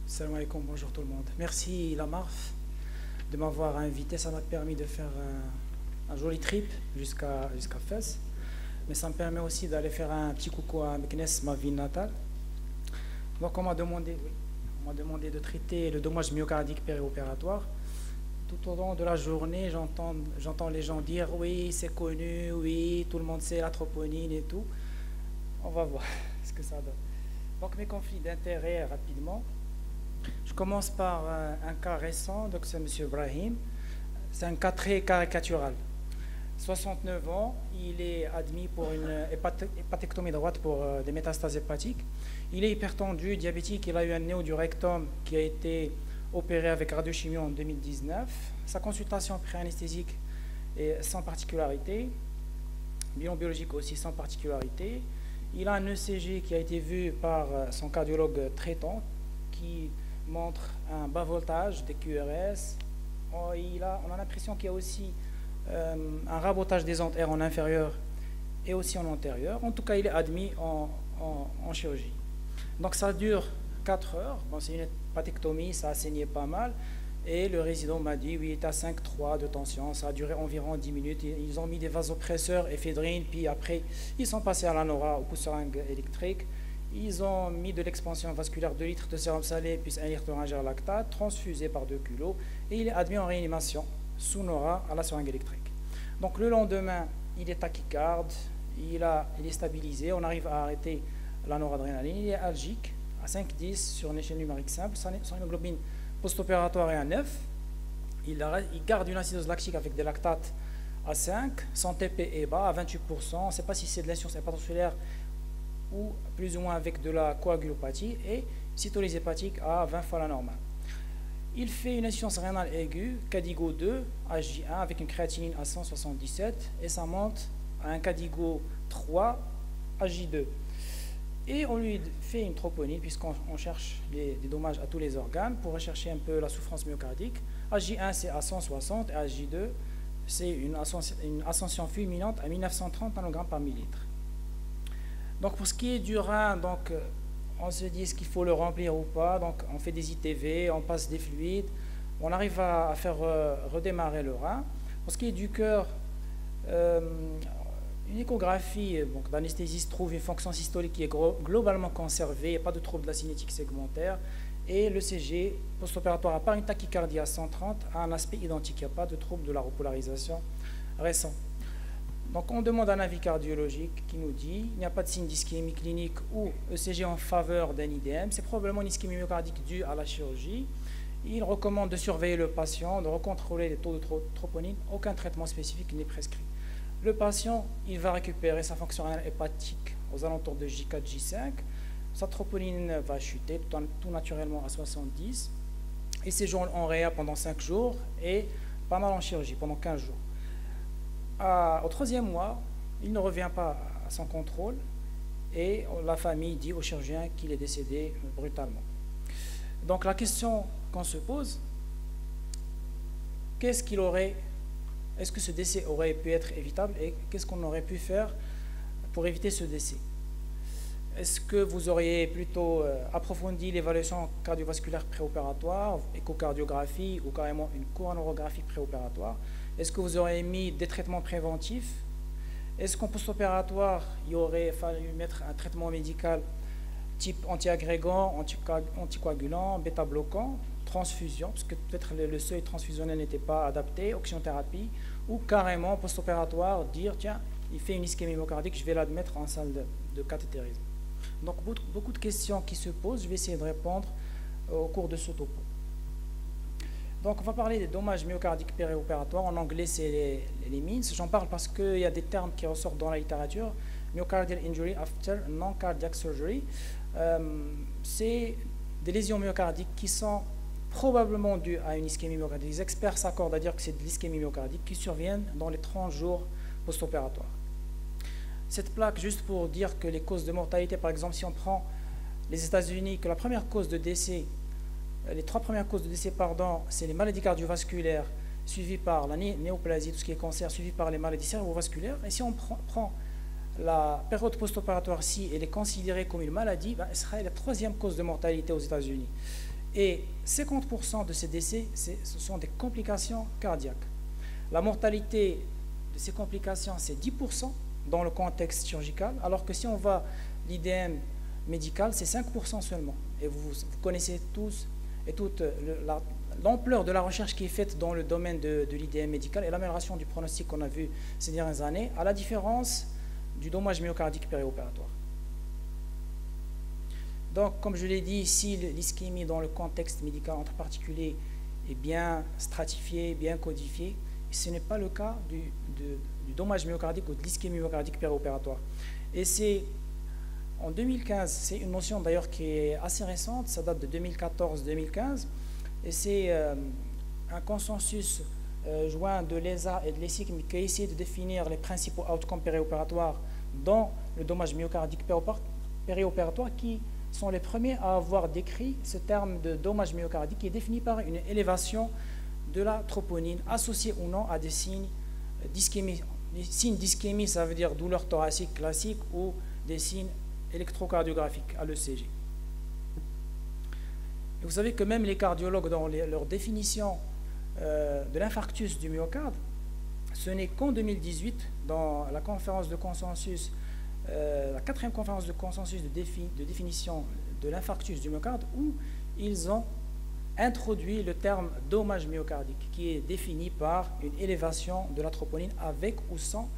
Salam alaikum, bonjour tout le monde. Merci Lamarf de m'avoir invité. Ça m'a permis de faire un joli trip jusqu'à Fès. Mais ça me permet aussi d'aller faire un petit coucou à Meknes, ma ville natale. Donc on m'a demandé de traiter le dommage myocardique périopératoire. Tout au long de la journée, j'entends les gens dire oui, c'est connu, oui, tout le monde sait la troponine et tout. On va voir ce que ça donne. Donc mes conflits d'intérêt rapidement. Je commence par un cas récent, donc c'est M. Ibrahim. C'est un cas très caricatural. 69 ans, il est admis pour une hépatectomie droite pour des métastases hépatiques. Il est hypertendu, diabétique, il a eu un néo du rectum qui a été opéré avec radiochimie en 2019. Sa consultation pré-anesthésique est sans particularité, bilan biologique aussi sans particularité. Il a un ECG qui a été vu par son cardiologue traitant qui montre un bas voltage des QRS. On a l'impression qu'il y a aussi un rabotage des anthères en inférieur et aussi en antérieur. En tout cas, il est admis en chirurgie. Donc ça dure 4 heures. Bon, c'est une hépatectomie, ça a saigné pas mal. Et le résident m'a dit, oui, il est à 5,3 de tension. Ça a duré environ 10 minutes. Ils ont mis des vasopresseurs, éphédrine, puis après, ils sont passés à l'ANORA, au pousse-seringue électrique. Ils ont mis de l'expansion vasculaire 2 litres de sérum salé, puis 1 litre de lactate, transfusé par 2 kg. Et il est admis en réanimation sous NORA à la seringue électrique. Donc le lendemain, il est tachycarde, il est stabilisé. On arrive à arrêter la noradrénaline. Il est algique à 5,10 sur une échelle numérique simple. Son hémoglobine post-opératoire est à 9. Il garde une acidose lactique avec des lactates à 5. Son TP est bas à 28%. On ne sait pas si c'est de l'insuffisance hépatocellulaire ou plus ou moins avec de la coagulopathie, et cytolyse hépatique à 20 fois la normale. Il fait une insuffisance rénale aiguë, Cadigo 2, HJ1, avec une créatinine à 177, et ça monte à un Cadigo 3, HJ2. Et on lui fait une troponine, puisqu'on cherche des dommages à tous les organes, pour rechercher un peu la souffrance myocardique. HJ1, c'est à 160, et HJ2, c'est une ascension fulminante à 1930 nanogrammes par millilitre. Donc pour ce qui est du rein, donc, on se dit est-ce qu'il faut le remplir ou pas. Donc on fait des ITV, on passe des fluides, on arrive à faire redémarrer le rein. Pour ce qui est du cœur, une échographie d'anesthésiste trouve une fonction systolique qui est globalement conservée, il n'y a pas de trouble de la cinétique segmentaire, et le CG post-opératoire, à part une tachycardie à 130, a un aspect identique, il n'y a pas de trouble de la repolarisation récent. Donc on demande un avis cardiologique qui nous dit il n'y a pas de signe d'ischémie clinique ou ECG en faveur d'un IDM, c'est probablement une ischémie myocardique due à la chirurgie. Il recommande de surveiller le patient, de recontrôler les taux de troponine, aucun traitement spécifique n'est prescrit. Le patient, il va récupérer sa fonction rénale hépatique aux alentours de J4, J5, sa troponine va chuter tout naturellement à 70, il séjourne en réa pendant 5 jours et pas mal en chirurgie pendant 15 jours. Au 3e mois, il ne revient pas à son contrôle et la famille dit au chirurgien qu'il est décédé brutalement. Donc la question qu'on se pose, est-ce que ce décès aurait pu être évitable et qu'est-ce qu'on aurait pu faire pour éviter ce décès? Est-ce que vous auriez plutôt approfondi l'évaluation cardiovasculaire préopératoire, échocardiographie ou carrément une coronarographie préopératoire? Est-ce que vous auriez mis des traitements préventifs? Est-ce qu'en post-opératoire, il aurait fallu mettre un traitement médical type antiagrégant, anticoagulant, bêta-bloquant, transfusion, parce que peut-être le seuil transfusionnel n'était pas adapté, oxygénothérapie, ou carrément post-opératoire, dire tiens, il fait une ischémie myocardique, je vais l'admettre en salle de cathétérisme. Donc beaucoup de questions qui se posent, je vais essayer de répondre au cours de ce topo. Donc on va parler des dommages myocardiques périopératoires, en anglais c'est les MINS, j'en parle parce qu'il y a des termes qui ressortent dans la littérature, myocardial injury after non-cardiac surgery, c'est des lésions myocardiques qui sont probablement dues à une ischémie myocardique. Les experts s'accordent à dire que c'est de l'ischémie myocardique qui surviennent dans les 30 jours post-opératoires. Cette plaque, juste pour dire que les causes de mortalité, par exemple, si on prend les États-Unis, que la première cause de décès, les 3 premières causes de décès, c'est les maladies cardiovasculaires, suivies par la néoplasie, tout ce qui est cancer, suivies par les maladies cérébrovasculaires. Et si on prend la période post-opératoire, si elle est considérée comme une maladie, elle serait la 3e cause de mortalité aux États-Unis. Et 50% de ces décès, ce sont des complications cardiaques. La mortalité de ces complications, c'est 10% dans le contexte chirurgical, alors que si on va l'IDM médical, c'est 5% seulement. Et vous connaissez tous et toutes l'ampleur de la recherche qui est faite dans le domaine de l'IDM médical et l'amélioration du pronostic qu'on a vu ces dernières années, à la différence du dommage myocardique périopératoire. Donc, comme je l'ai dit, si l'ischémie dans le contexte médical entre particuliers est bien stratifiée, bien codifiée, ce n'est pas le cas du dommage myocardique ou de l'ischémie myocardique périopératoire. Et c'est en 2015, c'est une notion d'ailleurs qui est assez récente, ça date de 2014-2015, et c'est un consensus joint de l'ESA et de l'ESICM qui a essayé de définir les principaux outcomes périopératoires dans le dommage myocardique périopératoire qui sont les premiers à avoir décrit ce terme de dommage myocardique qui est défini par une élévation de la troponine associée ou non à des signes d'ischémie. Les signes d'ischémie, ça veut dire douleur thoracique classique ou des signes électrocardiographiques à l'ECG. Vous savez que même les cardiologues, dans leur définition de l'infarctus du myocarde, ce n'est qu'en 2018, dans la conférence de consensus, la 4e conférence de consensus de définition de l'infarctus du myocarde, où ils ont introduit le terme dommage myocardique, qui est défini par une élévation de la troponine avec ou sans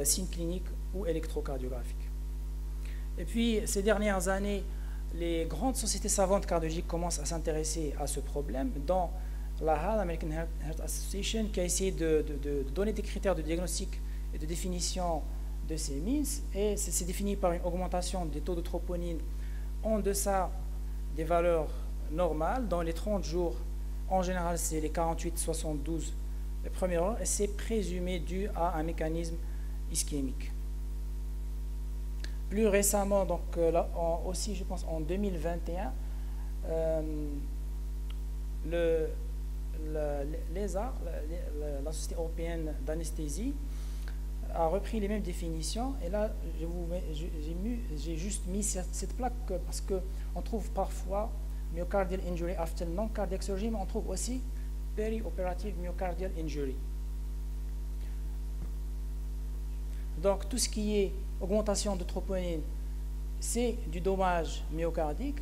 signe clinique ou électrocardiographique. Et puis, ces dernières années, les grandes sociétés savantes cardiologiques commencent à s'intéresser à ce problème, dont la HAL, American Heart Association, qui a essayé de donner des critères de diagnostic et de définition de ces MINS, et c'est défini par une augmentation des taux de troponine en deçà des valeurs normales. Dans les 30 jours, en général, c'est les 48-72 les premières heures, et c'est présumé dû à un mécanisme ischémique. Plus récemment, donc là, aussi, je pense, en 2021, l'ESA, la Société européenne d'anesthésie, a repris les mêmes définitions. Et là, j'ai juste mis cette plaque parce qu'on trouve parfois myocardial injury after non-cardiac surgery, mais on trouve aussi peri-operative myocardial injury. Donc, tout ce qui est augmentation de troponine, c'est du dommage myocardique.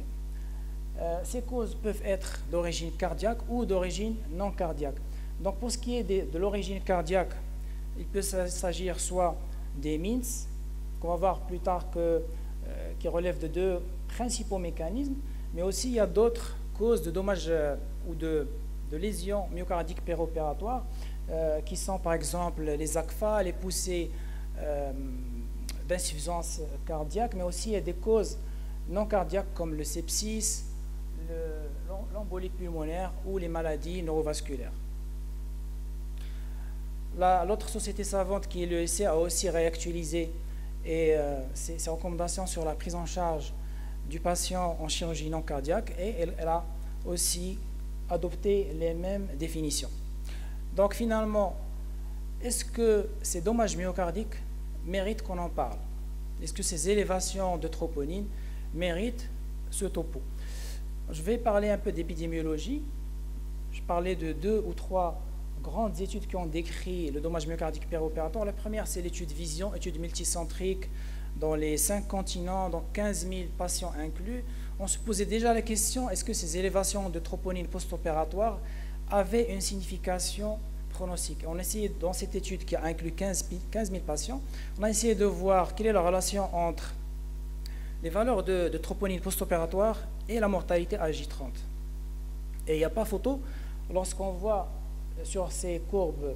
Ces causes peuvent être d'origine cardiaque ou d'origine non cardiaque. Donc, pour ce qui est de l'origine cardiaque, il peut s'agir soit des MINS, qu'on va voir plus tard qui relèvent de 2 principaux mécanismes, mais aussi il y a d'autres causes de dommages ou de lésions myocardiques périopératoires, qui sont par exemple les ACFA, les poussées d'insuffisance cardiaque, mais aussi il y a des causes non cardiaques comme le sepsis, l'embolie pulmonaire ou les maladies neurovasculaires. L'autre société savante qui est l'ESC a aussi réactualisé ses recommandations sur la prise en charge du patient en chirurgie non cardiaque, et elle a aussi adopté les mêmes définitions. Donc finalement, est-ce que ces dommages myocardiques méritent qu'on en parle? Est-ce que ces élévations de troponine méritent ce topo? Je vais parler un peu d'épidémiologie. Je parlais de 2 ou 3 grandes études qui ont décrit le dommage myocardique périopératoire. La première, c'est l'étude Vision, étude multicentrique dans les 5 continents, donc 15 000 patients inclus. On se posait déjà la question, est-ce que ces élévations de troponine post-opératoire avaient une signification pronostique? On a essayé, dans cette étude qui a inclus 15 000 patients, on a essayé de voir quelle est la relation entre les valeurs de troponine post-opératoire et la mortalité à J30. Et il n'y a pas photo, lorsqu'on voit sur ces courbes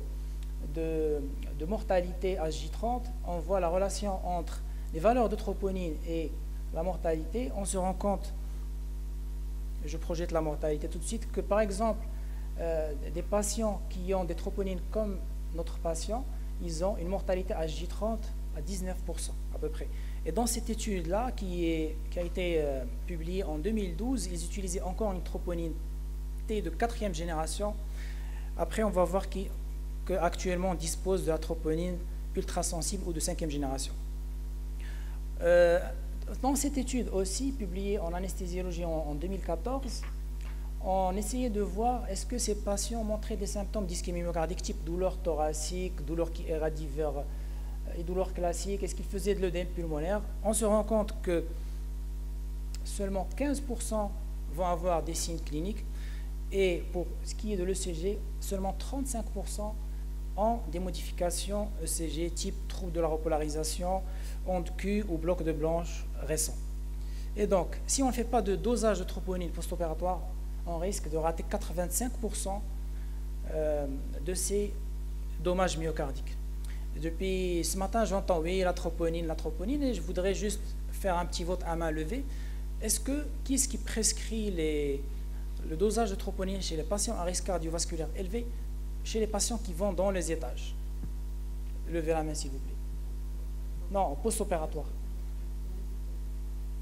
de mortalité à J30, on voit la relation entre les valeurs de troponine et la mortalité. On se rend compte, je projette la mortalité tout de suite, que par exemple, des patients qui ont des troponines comme notre patient, ils ont une mortalité à J30 à 19% à peu près. Et dans cette étude-là, qui a été publiée en 2012, ils utilisaient encore une troponine T de 4e génération. Après, on va voir qu'actuellement, on dispose de la troponine ultrasensible ou de 5e génération. Dans cette étude aussi, publiée en anesthésiologie en 2014, on essayait de voir est-ce que ces patients montraient des symptômes d'ischémie myocardique type douleur thoracique, douleur qui irradie vers les douleurs classiques, est-ce qu'ils faisaient de l'œdème pulmonaire. On se rend compte que seulement 15% vont avoir des signes cliniques et pour ce qui est de l'ECG, seulement 35% ont des modifications ECG type trouble de la repolarisation, onde Q ou bloc de blanche récent. Et donc, si on ne fait pas de dosage de troponine post-opératoire, on risque de rater 85% de ces dommages myocardiques. Depuis ce matin, j'entends oui, la troponine, et je voudrais juste faire un petit vote à main levée. Qui est-ce qui prescrit le dosage de troponine chez les patients à risque cardiovasculaire élevé, chez les patients qui vont dans les étages? Levez la main, s'il vous plaît. Non, post-opératoire.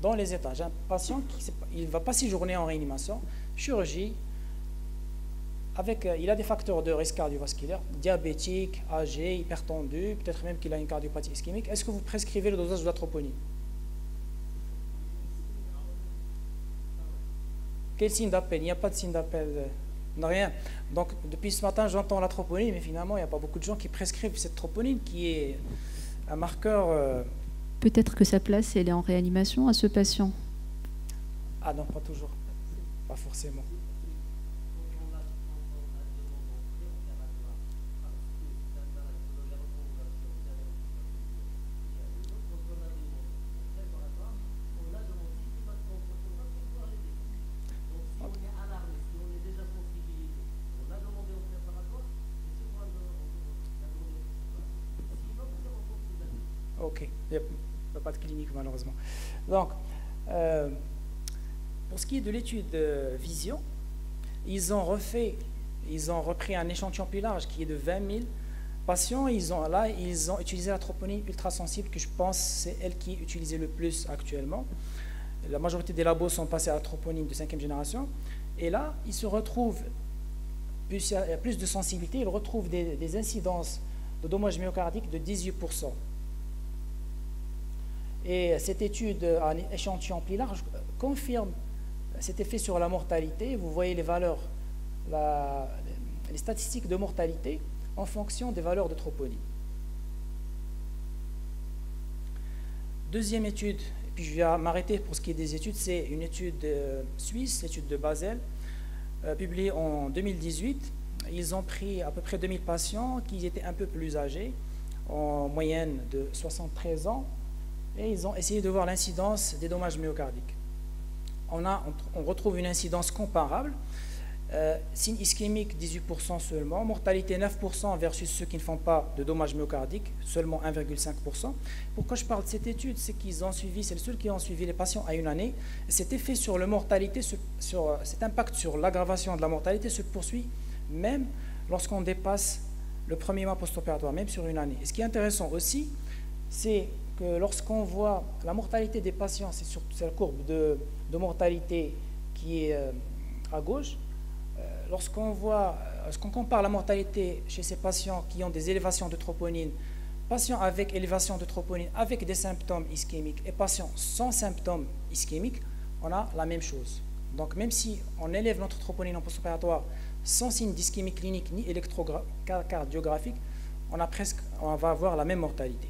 Dans les étages. Un patient il ne va pas séjourner en réanimation, chirurgie, il a des facteurs de risque cardiovasculaire, diabétique, âgé, hypertendu, peut-être même qu'il a une cardiopathie ischémique. Est-ce que vous prescrivez le dosage de la troponine? Quel signe d'appel? Il n'y a pas de signe d'appel, rien. Donc, depuis ce matin, j'entends la troponine, mais finalement, il n'y a pas beaucoup de gens qui prescrivent cette troponine, qui est un marqueur... Peut-être que sa place, elle est en réanimation à ce patient. Ah non, pas toujours. Pas forcément. Ok, il n'y a pas de clinique malheureusement. Donc, pour ce qui est de l'étude de vision, ils ont repris un échantillon plus large qui est de 20 000 patients. Ils ont utilisé la troponine ultrasensible, que je pense c'est elle qui est utilisée le plus actuellement. La majorité des labos sont passés à la troponine de 5e génération. Et là, ils se retrouvent, il y a plus de sensibilité, ils retrouvent des incidences de dommages myocardiques de 18%. Et cette étude à échantillon plus large confirme cet effet sur la mortalité. Vous voyez les valeurs, les statistiques de mortalité en fonction des valeurs de troponine. Deuxième étude, et puis je vais m'arrêter pour ce qui est des études, c'est une étude suisse, l'étude de Basel, publiée en 2018. Ils ont pris à peu près 2000 patients qui étaient un peu plus âgés, en moyenne de 73 ans, et ils ont essayé de voir l'incidence des dommages myocardiques. On retrouve une incidence comparable, signe ischémique 18% seulement, mortalité 9% versus ceux qui ne font pas de dommages myocardiques, seulement 1,5%. Pourquoi je parle de cette étude? C'est qu'ils ont suivi, c'est le seul qui ont suivi les patients à une année. Cet effet sur la mortalité, cet impact sur l'aggravation de la mortalité se poursuit même lorsqu'on dépasse le premier mois post-opératoire, même sur une année. Et ce qui est intéressant aussi, c'est que lorsqu'on voit la mortalité des patients, c'est la courbe de mortalité qui est à gauche, lorsqu'on compare la mortalité chez ces patients qui ont des élévations de troponine, patients avec élévation de troponine avec des symptômes ischémiques et patients sans symptômes ischémiques, on a la même chose. Donc même si on élève notre troponine en post-opératoire sans signe d'ischémie clinique ni électrocardiographique, on va avoir la même mortalité.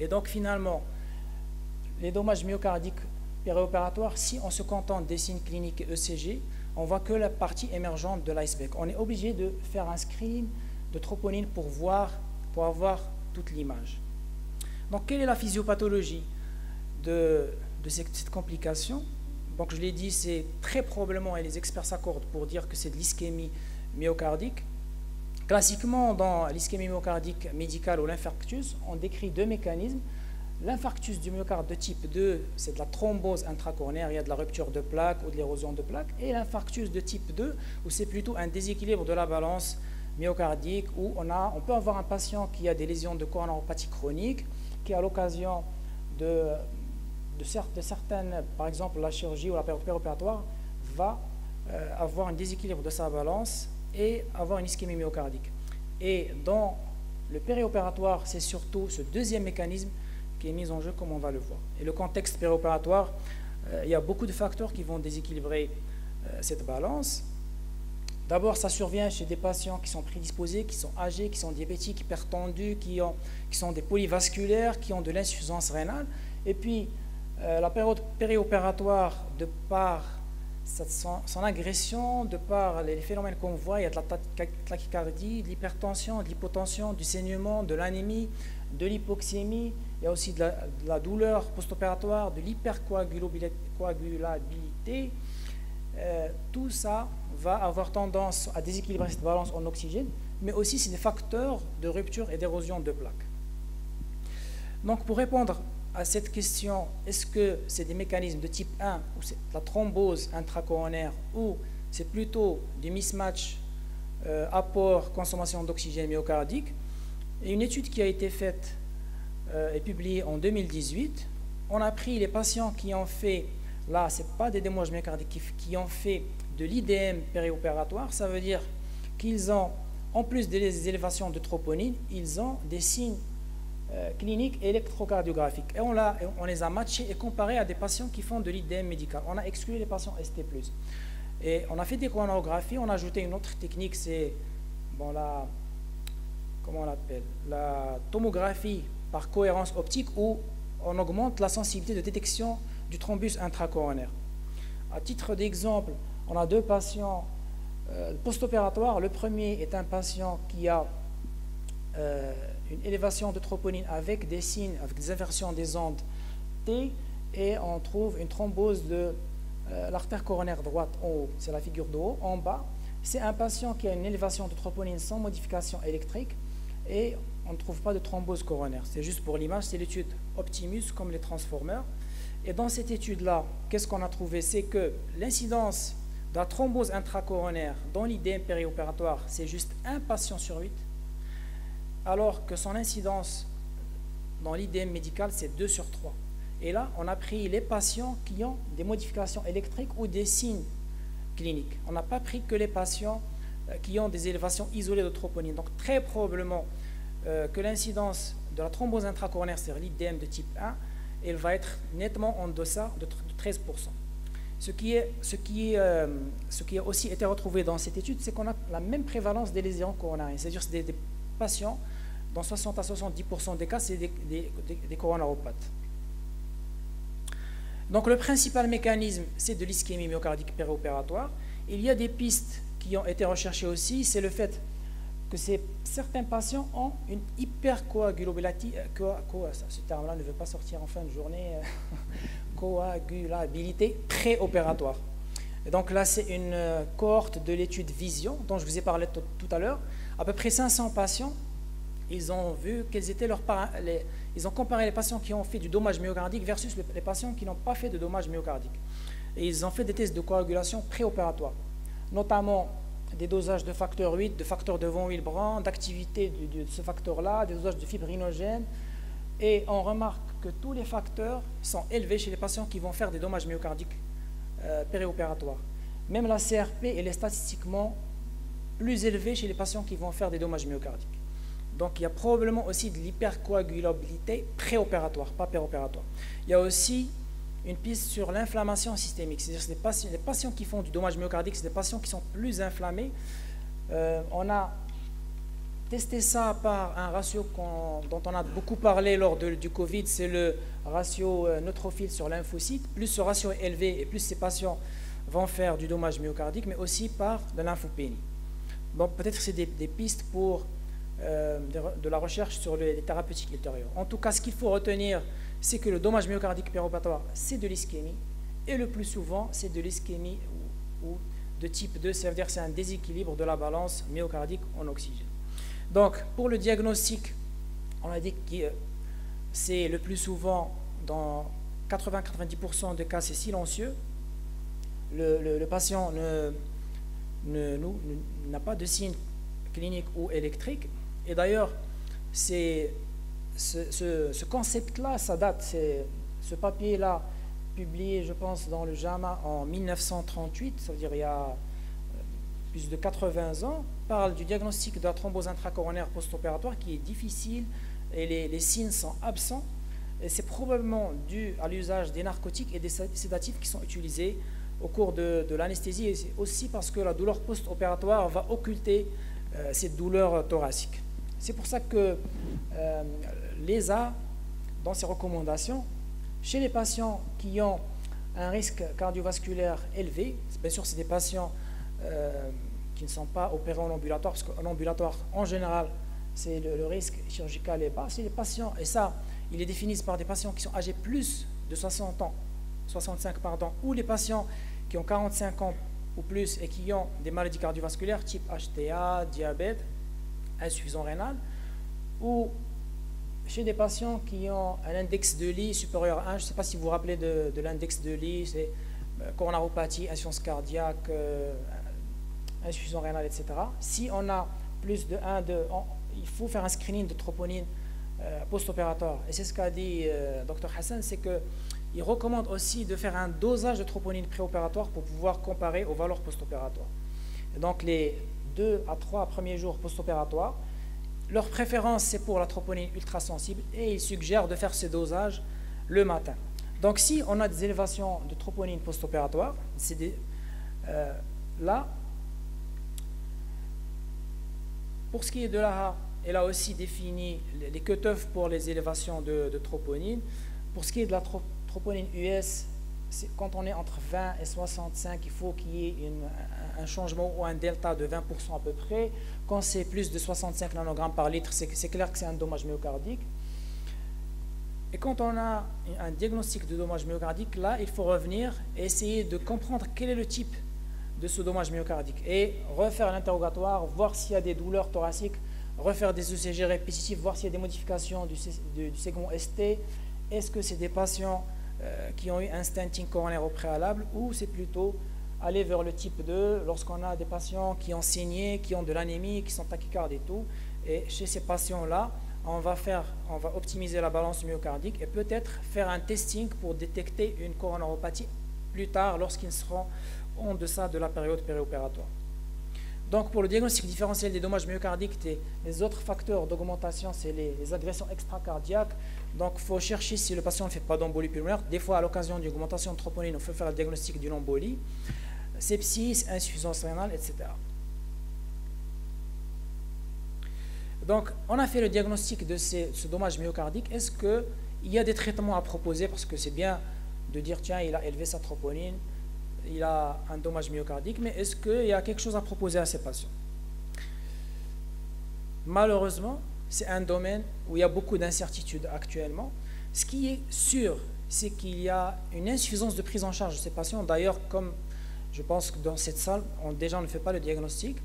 Et donc finalement, les dommages myocardiques périopératoires, si on se contente des signes cliniques ECG, on voit que la partie émergente de l'iceberg. On est obligé de faire un screening de troponine pour avoir toute l'image. Donc quelle est la physiopathologie de cette complication? Donc je l'ai dit, c'est très probablement, et les experts s'accordent pour dire que c'est de l'ischémie myocardique. Classiquement, dans l'ischémie myocardique médicale ou l'infarctus, on décrit deux mécanismes. L'infarctus du myocarde de type 2, c'est de la thrombose intracoronaire, il y a de la rupture de plaque ou de l'érosion de plaque. Et l'infarctus de type 2, où c'est plutôt un déséquilibre de la balance myocardique, où on peut avoir un patient qui a des lésions de coronaropathie chronique, qui à l'occasion de certaines, par exemple la chirurgie ou la période péropératoire, va avoir un déséquilibre de sa balance et avoir une ischémie myocardique. Et dans le périopératoire, c'est surtout ce deuxième mécanisme qui est mis en jeu, comme on va le voir. Et le contexte périopératoire, il y a beaucoup de facteurs qui vont déséquilibrer cette balance. D'abord, ça survient chez des patients qui sont prédisposés, qui sont âgés, qui sont diabétiques, hypertendus, qui sont des polyvasculaires, qui ont de l'insuffisance rénale. Et puis, la période périopératoire, de par son agression, de par les phénomènes qu'on voit, il y a de la tachycardie, de l'hypertension, de l'hypotension, du saignement, de l'anémie, de l'hypoxémie, il y a aussi de la douleur post-opératoire, de l'hypercoagulabilité. Tout ça va avoir tendance à déséquilibrer cette balance en oxygène, mais aussi c'est des facteurs de rupture et d'érosion de plaques. Donc pour répondre à cette question, est-ce que c'est des mécanismes de type 1, ou c'est la thrombose intracoronaire, ou c'est plutôt du mismatch apport-consommation d'oxygène myocardique? Et une étude qui a été faite et publiée en 2018, on a pris les patients qui ont fait, là ce n'est pas des démoiages myocardiques, qui ont fait de l'IDM périopératoire, ça veut dire qu'ils ont, en plus des élévations de troponine, ils ont des signes cliniques électrocardiographiques. Et on les a matchés et comparés à des patients qui font de l'IDM médical. On a exclu les patients ST+. Et on a fait des coronarographies, on a ajouté une autre technique, c'est bon, comment on l'appelle, la tomographie par cohérence optique, où on augmente la sensibilité de détection du thrombus intracoronaire. À titre d'exemple, on a deux patients post-opératoires. Le premier est un patient qui a une élévation de troponine avec des signes, avec des inversions des ondes T, et on trouve une thrombose de l'artère coronaire droite en haut, c'est la figure de haut. En bas, c'est un patient qui a une élévation de troponine sans modification électrique, et on ne trouve pas de thrombose coronaire. C'est juste pour l'image, c'est l'étude Optimus comme les transformeurs. Et dans cette étude-là, qu'est-ce qu'on a trouvé? C'est que l'incidence de la thrombose intracoronaire dans l'IDM périopératoire, c'est juste un patient sur 8, alors que son incidence dans l'IDM médical, c'est 2 sur 3. Et là, on a pris les patients qui ont des modifications électriques ou des signes cliniques. On n'a pas pris que les patients qui ont des élévations isolées de troponine. Donc, très probablement que l'incidence de la thrombose intracoronaire, c'est-à-dire l'IDM de type 1, elle va être nettement en deçà de 13%. Ce qui a aussi été retrouvé dans cette étude, c'est qu'on a la même prévalence des lésions coronariennes. C'est-à-dire que c'est des patients, dans 60 à 70% des cas, c'est des coronaropathes. Donc le principal mécanisme, c'est de l'ischémie myocardique périopératoire. Il y a des pistes qui ont été recherchées aussi, c'est le fait que certains patients ont une hypercoagulabilité, ce terme-là ne veut pas sortir en fin de journée, coagulabilité préopératoire. Et donc là, c'est une cohorte de l'étude Vision, dont je vous ai parlé tout à l'heure. À peu près 500 patients, ils ont vu quels étaient ils ont comparé les patients qui ont fait du dommage myocardique versus les patients qui n'ont pas fait de dommage myocardique. Et ils ont fait des tests de coagulation préopératoire, notamment des dosages de facteur 8, de facteur de von Willebrand, d'activité de ce facteur-là, des dosages de fibrinogènes. Et on remarque que tous les facteurs sont élevés chez les patients qui vont faire des dommages myocardiques périopératoires. Même la CRP, elle est statistiquement plus élevée chez les patients qui vont faire des dommages myocardiques. Donc il y a probablement aussi de l'hypercoagulabilité préopératoire, pas péropératoire. Il y a aussi une piste sur l'inflammation systémique, c'est-à-dire que les patients qui font du dommage myocardique, c'est des patients qui sont plus inflammés. On a testé ça par un ratio dont on a beaucoup parlé lors du Covid, c'est le ratio neutrophile sur lymphocyte. Plus ce ratio est élevé et plus ces patients vont faire du dommage myocardique, mais aussi par de la lymphopénie. Donc peut-être que c'est des pistes pour de la recherche sur les thérapeutiques ultérieures. En tout cas, ce qu'il faut retenir, c'est que le dommage myocardique périopératoire, c'est de l'ischémie, et le plus souvent, c'est de l'ischémie ou de type 2, ça veut dire que c'est un déséquilibre de la balance myocardique en oxygène. Donc, pour le diagnostic, on a dit que c'est le plus souvent, dans 80-90% des cas, c'est silencieux. Le patient n'a pas de signe clinique ou électrique. Et d'ailleurs, ce concept-là, ça date, ce papier-là, publié, je pense, dans le JAMA en 1938, ça veut dire il y a plus de 80 ans, parle du diagnostic de la thrombose intracoronaire post-opératoire qui est difficile et les signes sont absents. Et c'est probablement dû à l'usage des narcotiques et des sédatifs qui sont utilisés au cours de l'anesthésie, et c'est aussi parce que la douleur post-opératoire va occulter cette douleur thoracique. C'est pour ça que l'ESA, dans ses recommandations, chez les patients qui ont un risque cardiovasculaire élevé, bien sûr c'est des patients qui ne sont pas opérés en ambulatoire, parce qu'en ambulatoire, en général, c'est le risque chirurgical est bas. C'est les patients, et ça, ils les définissent par des patients qui sont âgés plus de 60 ans, 65 pardon, ou les patients qui ont 45 ans ou plus et qui ont des maladies cardiovasculaires type HTA, diabète, insuffisance rénale, ou chez des patients qui ont un index de Lee supérieur à 1, je ne sais pas si vous vous rappelez de l'index de Lee, c'est coronaropathie, insuffisance cardiaque, insuffisance rénale, etc. Si on a plus de 1, 2, il faut faire un screening de troponine post-opératoire. Et c'est ce qu'a dit Dr Hassan, c'est qu'il recommande aussi de faire un dosage de troponine préopératoire pour pouvoir comparer aux valeurs post-opératoires. Donc les 2 à 3 premiers jours post-opératoires, leur préférence c'est pour la troponine ultrasensible et ils suggèrent de faire ce dosage le matin. Donc si on a des élévations de troponine post-opératoire, là, pour ce qui est de l'AHA, elle a aussi défini les cutoffs pour les élévations de troponine. Pour ce qui est de la troponine US, quand on est entre 20 et 65, il faut qu'il y ait un changement ou un delta de 20% à peu près. Quand c'est plus de 65 nanogrammes par litre, c'est clair que c'est un dommage myocardique. Et quand on a un diagnostic de dommage myocardique, là, il faut revenir et essayer de comprendre quel est le type de ce dommage myocardique et refaire l'interrogatoire, voir s'il y a des douleurs thoraciques, refaire des ECG répétitifs, voir s'il y a des modifications du segment ST. Est-ce que c'est des patients qui ont eu un stenting coronaire au préalable ou c'est plutôt aller vers le type 2 lorsqu'on a des patients qui ont saigné, qui ont de l'anémie, qui sont tachycardes et tout. Et chez ces patients-là, on va optimiser la balance myocardique et peut-être faire un testing pour détecter une coronaropathie plus tard lorsqu'ils seront en deçà de la période périopératoire. Donc pour le diagnostic différentiel des dommages myocardiques, les autres facteurs d'augmentation, c'est les agressions extracardiaques. Donc il faut chercher si le patient ne fait pas d'embolie pulmonaire. Des fois, à l'occasion d'une augmentation de troponine, on peut faire le diagnostic d'une embolie, sepsis, insuffisance rénale, etc. Donc on a fait le diagnostic de ce dommage myocardique. Est-ce qu'il y a des traitements à proposer? Parce que c'est bien de dire, tiens, il a élevé sa troponine, il a un dommage myocardique, mais est-ce qu'il y a quelque chose à proposer à ces patients? Malheureusement, c'est un domaine où il y a beaucoup d'incertitudes actuellement. Ce qui est sûr, c'est qu'il y a une insuffisance de prise en charge de ces patients. D'ailleurs, comme je pense que dans cette salle, déjà on ne fait pas le diagnostic,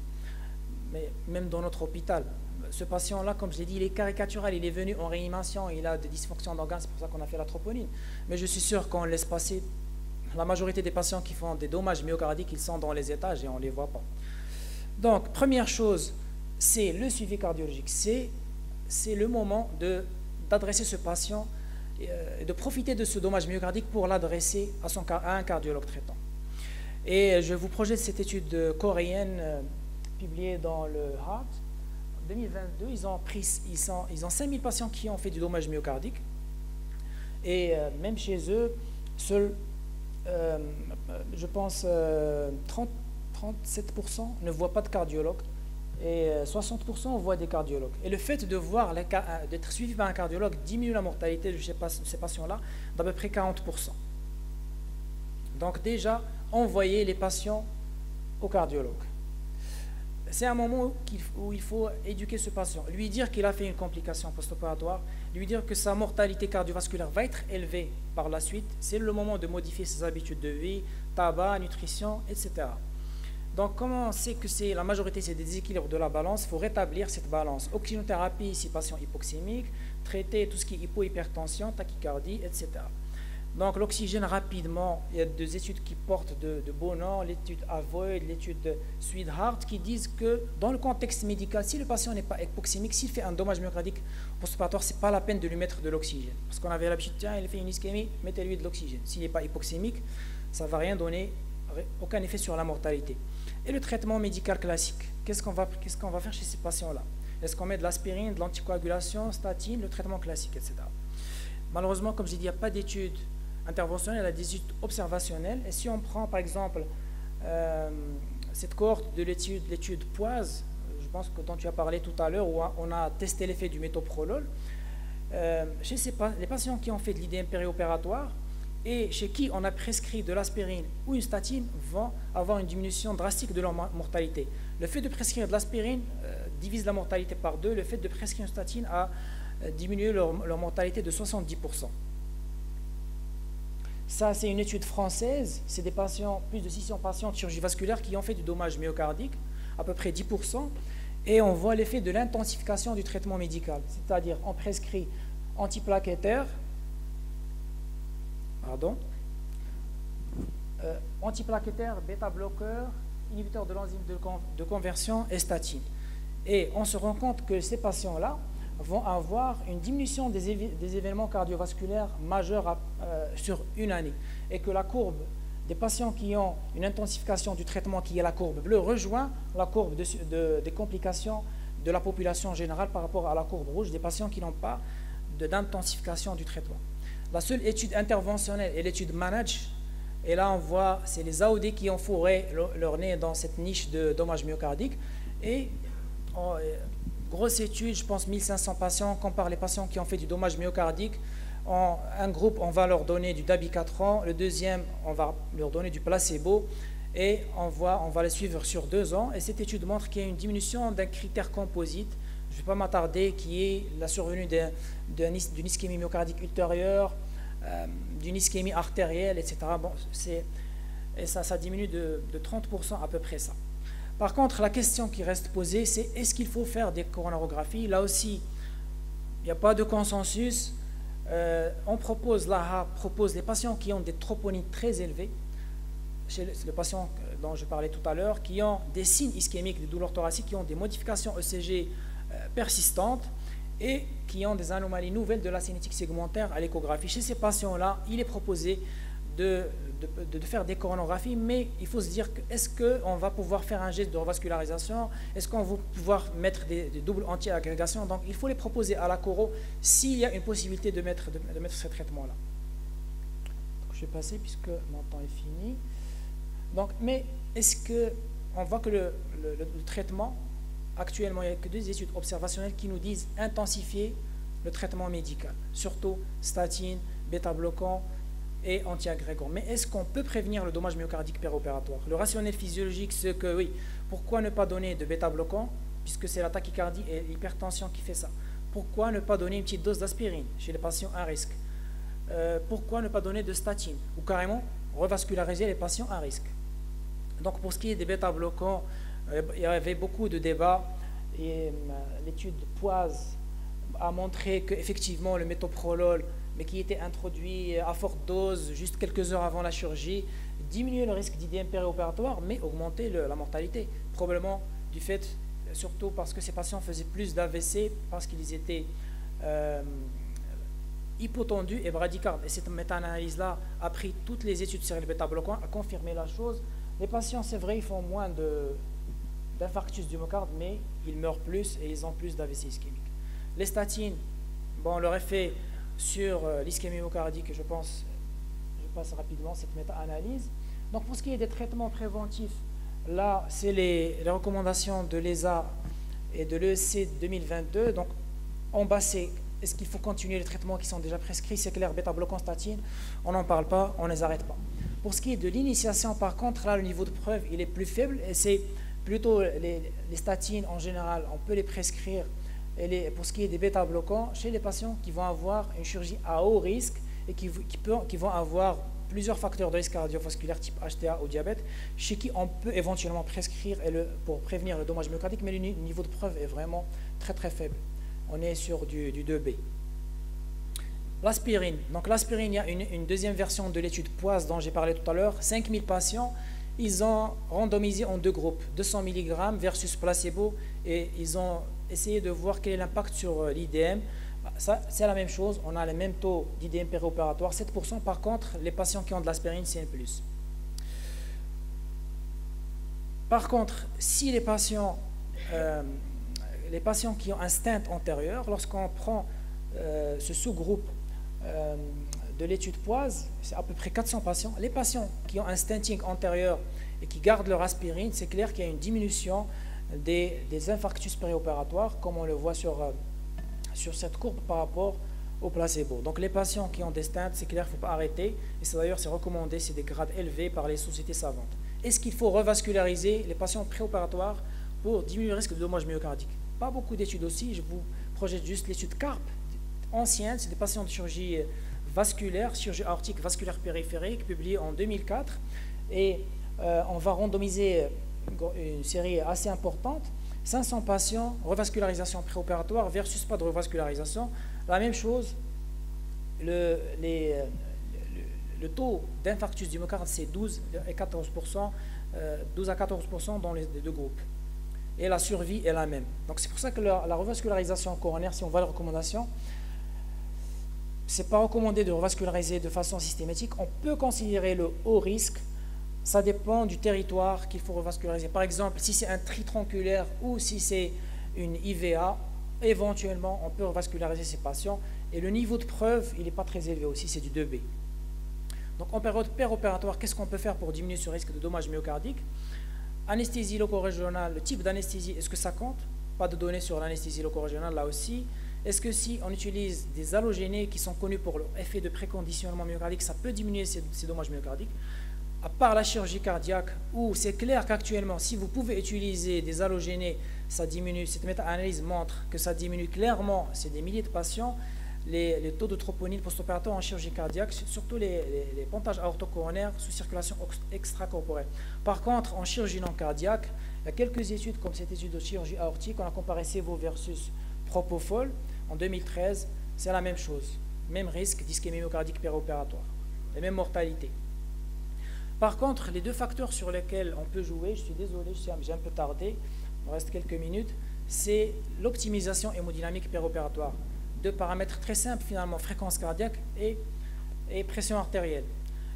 mais même dans notre hôpital, ce patient-là, comme je l'ai dit, il est caricatural, il est venu en réanimation, il a des dysfonctions d'organes, c'est pour ça qu'on a fait la troponine. Mais je suis sûr qu'on laisse passer. La majorité des patients qui font des dommages myocardiques, ils sont dans les étages et on ne les voit pas. Donc, première chose, c'est le suivi cardiologique. C'est le moment d'adresser ce patient et de profiter de ce dommage myocardique pour l'adresser à un cardiologue traitant. Et je vous projette cette étude coréenne publiée dans le Heart. En 2022, ils ont 5000 patients qui ont fait du dommage myocardique. Et même chez eux, seuls je pense 37% ne voient pas de cardiologue et 60% voient des cardiologues. Et le fait d'être suivi par un cardiologue diminue la mortalité de ces patients-là d'à peu près 40%. Donc déjà, envoyer les patients au cardiologue. C'est un moment où il faut éduquer ce patient, lui dire qu'il a fait une complication post-opératoire, lui dire que sa mortalité cardiovasculaire va être élevée par la suite. C'est le moment de modifier ses habitudes de vie, tabac, nutrition, etc. Donc, comment on sait que la majorité, c'est des déséquilibres de la balance? Il faut rétablir cette balance. Oxygénothérapie, si patient hypoxémique, traiter tout ce qui est hypohypertension, tachycardie, etc. Donc l'oxygène rapidement, il y a des études qui portent de beaux noms, l'étude Avoid, l'étude de Sweetheart, qui disent que dans le contexte médical, si le patient n'est pas hypoxémique, s'il fait un dommage myocardique post-opératoire, ce n'est pas la peine de lui mettre de l'oxygène. Parce qu'on avait l'habitude, tiens, il fait une ischémie, mettez-lui de l'oxygène. S'il n'est pas hypoxémique, ça ne va rien donner, aucun effet sur la mortalité. Et le traitement médical classique, qu'est-ce qu'on va faire chez ces patients-là? Est-ce qu'on met de l'aspirine, de l'anticoagulation, statine, le traitement classique, etc. Malheureusement, comme j'ai dit, il n'y a pas d'études interventionnelle, elle a des études observationnelles. Et si on prend par exemple cette cohorte de l'étude Poise, je pense que dont tu as parlé tout à l'heure, où on a testé l'effet du métoprolol, chez les patients qui ont fait de l'IDM périopératoire et chez qui on a prescrit de l'aspirine ou une statine vont avoir une diminution drastique de leur mortalité. Le fait de prescrire de l'aspirine divise la mortalité par 2, le fait de prescrire une statine a diminué leur mortalité de 70%. Ça, c'est une étude française, c'est des patients, plus de 600 patients de chirurgie vasculaire qui ont fait du dommage myocardique, à peu près 10%, et on voit l'effet de l'intensification du traitement médical, c'est-à-dire on prescrit antiplaquettaires, antiplaquettaires, bêta-bloqueurs, inhibiteurs de l'enzyme de conversion et statine. Et on se rend compte que ces patients-là vont avoir une diminution des événements cardiovasculaires majeurs sur une année. Et que la courbe des patients qui ont une intensification du traitement, qui est la courbe bleue, rejoint la courbe des complications de la population générale par rapport à la courbe rouge des patients qui n'ont pas d'intensification du traitement. La seule étude interventionnelle est l'étude MANAGE. Et là, on voit, c'est les AOD qui ont fourré leur nez dans cette niche de dommage myocardique. Et grosse étude, je pense 1500 patients, compare les patients qui ont fait du dommage myocardique. Un groupe, on va leur donner du dabigatran, le deuxième, on va leur donner du placebo, et on va les suivre sur 2 ans. Et cette étude montre qu'il y a une diminution d'un critère composite, je ne vais pas m'attarder, qui est la survenue d'une ischémie myocardique ultérieure, d'une ischémie artérielle, etc. Bon, et ça diminue de 30% à peu près ça. Par contre, la question qui reste posée, c'est est-ce qu'il faut faire des coronarographies? Là aussi, il n'y a pas de consensus. L'AHA propose les patients qui ont des troponines très élevées, chez les patients dont je parlais tout à l'heure, qui ont des signes ischémiques, des douleurs thoraciques, qui ont des modifications ECG persistantes et qui ont des anomalies nouvelles de la cinétique segmentaire à l'échographie. Chez ces patients-là, il est proposé de faire des coronographies, mais il faut se dire est-ce qu'on va pouvoir faire un geste de revascularisation, est-ce qu'on va pouvoir mettre des doubles anti-agrégations. Donc il faut les proposer à la coro s'il y a une possibilité de mettre ce traitement-là. Je vais passer puisque mon temps est fini. Donc, mais est-ce qu'on voit que le traitement, actuellement, il n'y a que 2 études observationnelles qui nous disent intensifier le traitement médical, surtout statine, bêta-bloquant et anti-agrégants. Mais est-ce qu'on peut prévenir le dommage myocardique péropératoire? Le rationnel physiologique, c'est que oui, pourquoi ne pas donner de bêta-bloquant, puisque c'est la tachycardie et l'hypertension qui fait ça? Pourquoi ne pas donner une petite dose d'aspirine chez les patients à risque? Pourquoi ne pas donner de statine? Ou carrément revasculariser les patients à risque? Donc pour ce qui est des bêta-bloquants, il y avait beaucoup de débats et l'étude Poise a montré qu'effectivement le métoprolol, mais qui était introduit à forte dose juste quelques heures avant la chirurgie, diminuait le risque d'IDM périopératoire, mais augmentait la mortalité, probablement du fait, surtout parce que ces patients faisaient plus d'AVC, parce qu'ils étaient hypotendus et bradycardes. Et cette méta-analyse-là a pris toutes les études sur le bêta-bloquant, a confirmé la chose. Les patients, c'est vrai, ils font moins d'infarctus du myocarde, mais ils meurent plus et ils ont plus d'AVC ischémique. Les statines, bon, leur effet sur l'ischémie myocardique, je passe rapidement cette méta-analyse. Donc pour ce qui est des traitements préventifs, là, c'est les recommandations de l'ESA et de l'ESC 2022. Donc en bas, c'est est-ce qu'il faut continuer les traitements qui sont déjà prescrits? C'est clair, bêta-bloquant, statine, on n'en parle pas, on ne les arrête pas. Pour ce qui est de l'initiation, par contre, là, le niveau de preuve, il est plus faible, et c'est plutôt les statines, en général, on peut les prescrire. Et pour ce qui est des bêta-bloquants, chez les patients qui vont avoir une chirurgie à haut risque et qui vont avoir plusieurs facteurs de risque cardiovasculaire type HTA ou diabète, chez qui on peut éventuellement prescrire pour prévenir le dommage myocardique, mais le niveau de preuve est vraiment très très faible. On est sur du 2B. L'aspirine. Donc l'aspirine, il y a une deuxième version de l'étude Poise dont j'ai parlé tout à l'heure. 5000 patients, ils ont randomisé en 2 groupes, 200 mg versus placebo, et ils ont essayé de voir quel est l'impact sur l'IDM. Ça, c'est la même chose, on a le même taux d'IDM périopératoire, 7%. Par contre, les patients qui ont de l'aspirine, c'est un plus. Par contre, si les patients qui ont un stent antérieur, lorsqu'on prend ce sous-groupe de l'étude Poise, c'est à peu près 400 patients. Les patients qui ont un stenting antérieur et qui gardent leur aspirine, c'est clair qu'il y a une diminution des infarctus périopératoires, comme on le voit sur cette courbe par rapport au placebo. Donc les patients qui ont des stents, c'est clair, il ne faut pas arrêter. Et d'ailleurs, c'est recommandé, c'est des grades élevés par les sociétés savantes. Est-ce qu'il faut revasculariser les patients préopératoires pour diminuer le risque de dommages myocardiques? Pas beaucoup d'études aussi. Je vous projette juste l'étude CARP, ancienne, c'est des patients de chirurgie vasculaire, chirurgie aortique vasculaire périphérique, publiée en 2004. Et on va randomiser une série assez importante, 500 patients, revascularisation préopératoire versus pas de revascularisation. La même chose, le taux d'infarctus du myocarde, c'est 12 à 14% dans les deux groupes. Et la survie est la même. Donc c'est pour ça que la revascularisation coronaire, si on voit la recommandation, ce n'est pas recommandé de revasculariser de façon systématique. On peut considérer le haut risque. Ça dépend du territoire qu'il faut revasculariser. Par exemple, si c'est un tritronculaire ou si c'est une IVA, éventuellement, on peut revasculariser ces patients. Et le niveau de preuve, il n'est pas très élevé aussi, c'est du 2B. Donc, en période péropératoire, qu'est-ce qu'on peut faire pour diminuer ce risque de dommages myocardiques? Anesthésie loco-régionale, le type d'anesthésie, est-ce que ça compte? Pas de données sur l'anesthésie loco-régionale là aussi. Est-ce que si on utilise des halogénés qui sont connus pour leur effet de préconditionnement myocardique, ça peut diminuer ces dommages myocardiques? À part la chirurgie cardiaque, où c'est clair qu'actuellement, si vous pouvez utiliser des halogénés, ça diminue, cette méta-analyse montre que ça diminue clairement, c'est des milliers de patients, les taux de troponine post-opératoire en chirurgie cardiaque, surtout les pontages aortocoronaires sous circulation extracorporelle. Par contre, en chirurgie non cardiaque, il y a quelques études, comme cette étude de chirurgie aortique, on a comparé CEVO versus Propofol en 2013, c'est la même chose, même risque d'ischémie myocardique péropératoire, les mêmes mortalités. Par contre, les deux facteurs sur lesquels on peut jouer, je suis désolé, j'ai un peu tardé, il me reste quelques minutes, c'est l'optimisation hémodynamique péropératoire. Deux paramètres très simples finalement, fréquence cardiaque et pression artérielle.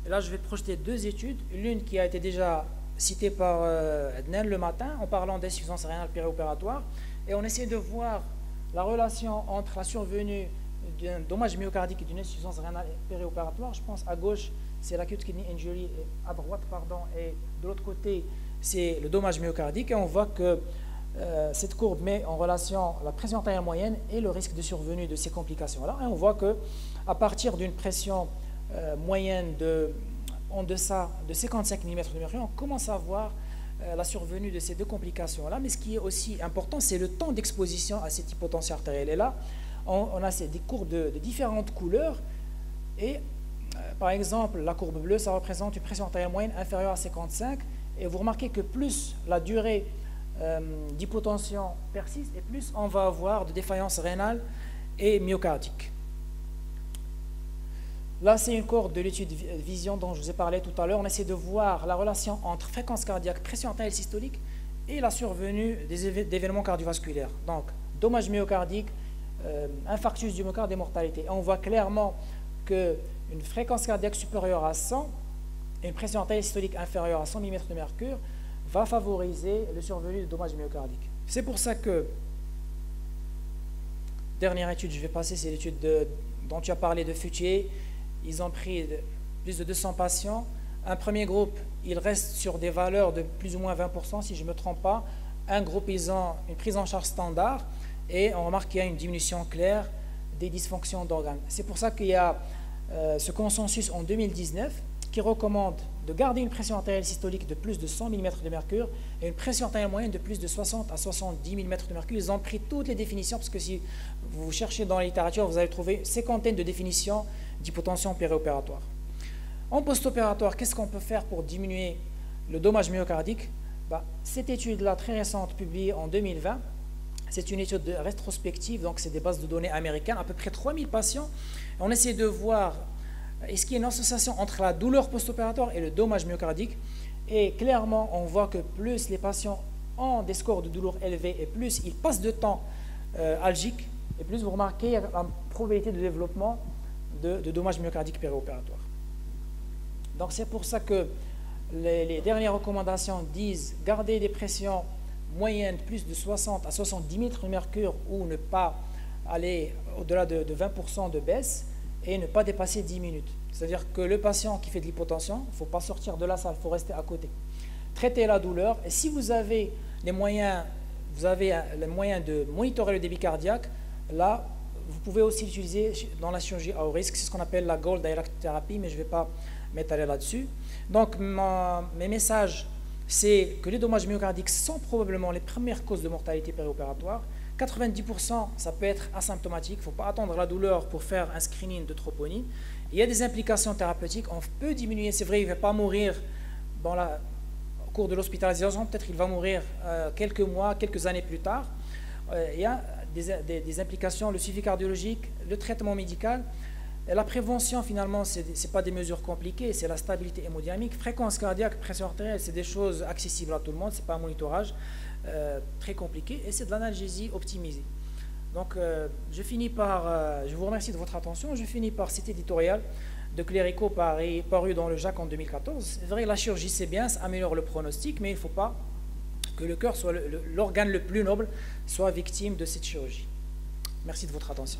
Et là, je vais projeter deux études, l'une qui a été déjà citée par Adnan le matin en parlant d'insuffisance rénale péropératoire, et on essaie de voir la relation entre la survenue d'un dommage myocardique et d'une insuffisance rénale péropératoire. Je pense à gauche, c'est l'acute kidney injury, à droite, pardon, et de l'autre côté, c'est le dommage myocardique. Et on voit que cette courbe met en relation la pression artérielle moyenne et le risque de survenue de ces complications-là. Et on voit qu'à partir d'une pression moyenne en deçà de 55 mm de mercure, on commence à voir la survenue de ces deux complications-là. Mais ce qui est aussi important, c'est le temps d'exposition à cette hypotension artérielle. Et là, on a des courbes de différentes couleurs. Et par exemple, la courbe bleue, ça représente une pression artérielle moyenne inférieure à 55. Et vous remarquez que plus la durée d'hypotension persiste, et plus on va avoir de défaillance rénale et myocardique. Là, c'est une courbe de l'étude Vision dont je vous ai parlé tout à l'heure. On essaie de voir la relation entre fréquence cardiaque, pression artérielle systolique et la survenue d'événements cardiovasculaires. Donc, dommage myocardique, infarctus du myocarde et mortalité. Et on voit clairement qu'une fréquence cardiaque supérieure à 100 et une pression artérielle systolique inférieure à 100 mm de mercure va favoriser le survenu de dommages myocardiques. C'est pour ça que, dernière étude, je vais passer, c'est l'étude dont tu as parlé de Futier. Ils ont pris plus de 200 patients. Un premier groupe, ils restent sur des valeurs de plus ou moins 20%, si je ne me trompe pas. Un groupe, ils ont une prise en charge standard et on remarque qu'il y a une diminution claire des dysfonctions d'organes. C'est pour ça qu'il y a ce consensus en 2019 qui recommande de garder une pression artérielle systolique de plus de 100 mm de mercure et une pression artérielle moyenne de plus de 60 à 70 mm de mercure. Ils ont pris toutes les définitions, parce que si vous cherchez dans la littérature, vous allez trouver une cinquantaine de définitions d'hypotension périopératoire. En post-opératoire, qu'est-ce qu'on peut faire pour diminuer le dommage myocardique? Cette étude-là, très récente, publiée en 2020, c'est une étude rétrospective, donc c'est des bases de données américaines, à peu près 3000 patients. On essaie de voir est-ce qu'il y a une association entre la douleur post-opératoire et le dommage myocardique. Et clairement, on voit que plus les patients ont des scores de douleur élevés et plus ils passent de temps algique, et plus vous remarquez la probabilité de développement de dommages myocardiques périopératoires. Donc c'est pour ça que les dernières recommandations disent garder des pressions moyennes plus de 60 à 70 mm de mercure ou ne pas aller au-delà de 20% de baisse. et ne pas dépasser 10 minutes. C'est-à-dire que le patient qui fait de l'hypotension, il ne faut pas sortir de la salle, il faut rester à côté. Traiter la douleur, et si vous avez les moyens, de monitorer le débit cardiaque, là, vous pouvez aussi l'utiliser dans la chirurgie à haut risque, c'est ce qu'on appelle la Gold Direct Therapy, mais je ne vais pas m'étaler là-dessus. Donc, mes messages, c'est que les dommages myocardiques sont probablement les premières causes de mortalité périopératoire. 90%, ça peut être asymptomatique, il ne faut pas attendre la douleur pour faire un screening de troponie. Il y a des implications thérapeutiques, on peut diminuer, c'est vrai, il ne va pas mourir au cours de l'hospitalisation, peut-être il va mourir quelques mois, quelques années plus tard. Il y a des implications, le suivi cardiologique, le traitement médical. Et la prévention, finalement, ce n'est pas des mesures compliquées, c'est la stabilité hémodynamique. Fréquence cardiaque, pression artérielle, c'est des choses accessibles à tout le monde, ce n'est pas un monitorage très compliqué, et c'est de l'analgésie optimisée. Donc, je vous remercie de votre attention. Je finis par cet éditorial de Clérico paru dans le JACC en 2014. C'est vrai que la chirurgie, c'est bien, ça améliore le pronostic, mais il ne faut pas que le cœur soit l'organe le plus noble, soit victime de cette chirurgie. Merci de votre attention.